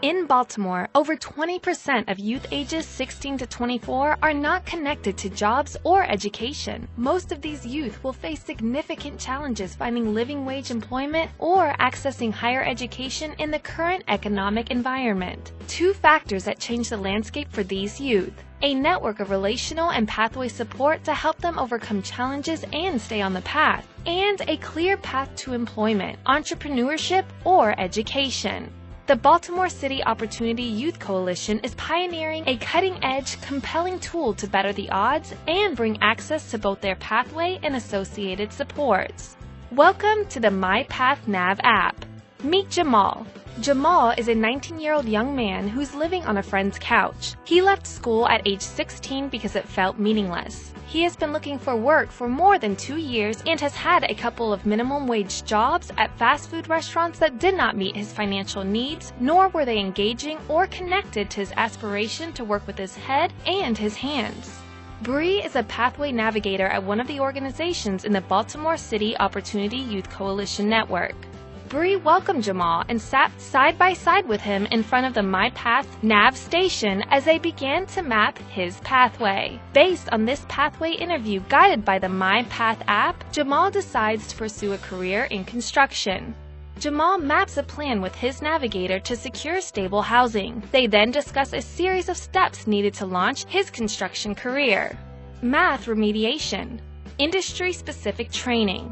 In Baltimore, over 20% of youth ages 16 to 24 are not connected to jobs or education. Most of these youth will face significant challenges finding living wage employment or accessing higher education in the current economic environment. Two factors that change the landscape for these youth: a network of relational and pathway support to help them overcome challenges and stay on the path, and a clear path to employment, entrepreneurship, or education. The Baltimore City Opportunity Youth Coalition is pioneering a cutting-edge, compelling tool to better the odds and bring access to both their pathway and associated supports. Welcome to the MyPathNav app. Meet Jamal. Jamal is a 19-year-old young man who's living on a friend's couch. He left school at age 16 because it felt meaningless. He has been looking for work for more than 2 years and has had a couple of minimum wage jobs at fast food restaurants that did not meet his financial needs, nor were they engaging or connected to his aspiration to work with his head and his hands. Bree is a pathway navigator at one of the organizations in the Baltimore City Opportunity Youth Coalition Network. Bree welcomed Jamal and sat side by side with him in front of the MyPathNav station as they began to map his pathway. Based on this pathway interview guided by the MyPath app, Jamal decides to pursue a career in construction. Jamal maps a plan with his navigator to secure stable housing. They then discuss a series of steps needed to launch his construction career: math remediation, industry-specific training,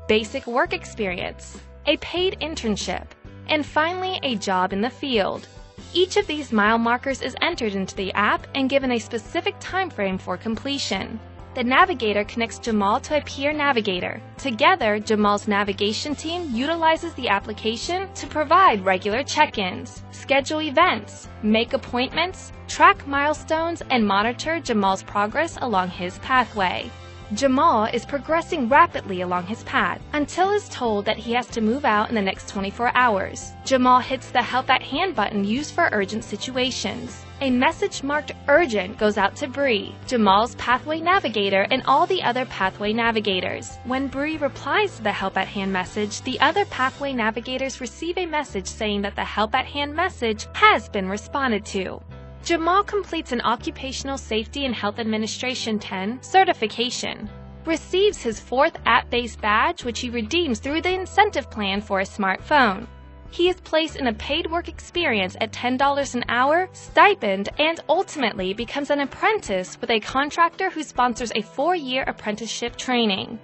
basic work experience, a paid internship, and finally a job in the field. Each of these mile markers is entered into the app and given a specific time frame for completion. The navigator connects Jamal to a peer navigator. Together, Jamal's navigation team utilizes the application to provide regular check-ins, schedule events, make appointments, track milestones, and monitor Jamal's progress along his pathway. Jamal is progressing rapidly along his path until is told that he has to move out in the next 24 hours. Jamal hits the Help at Hand button used for urgent situations. A message marked urgent goes out to Bree, Jamal's pathway navigator, and all the other pathway navigators. When Bree replies to the Help at Hand message, the other pathway navigators receive a message saying that the Help at Hand message has been responded to. Jamal completes an Occupational Safety and Health Administration 10 certification, receives his 4th app-based badge, which he redeems through the incentive plan for a smartphone. He is placed in a paid work experience at $10 an hour, stipend, and ultimately becomes an apprentice with a contractor who sponsors a 4-year apprenticeship training.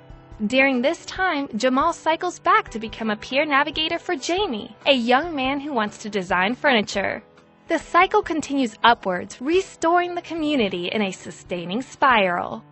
During this time, Jamal cycles back to become a peer navigator for Jamie, a young man who wants to design furniture. The cycle continues upwards, restoring the community in a sustaining spiral.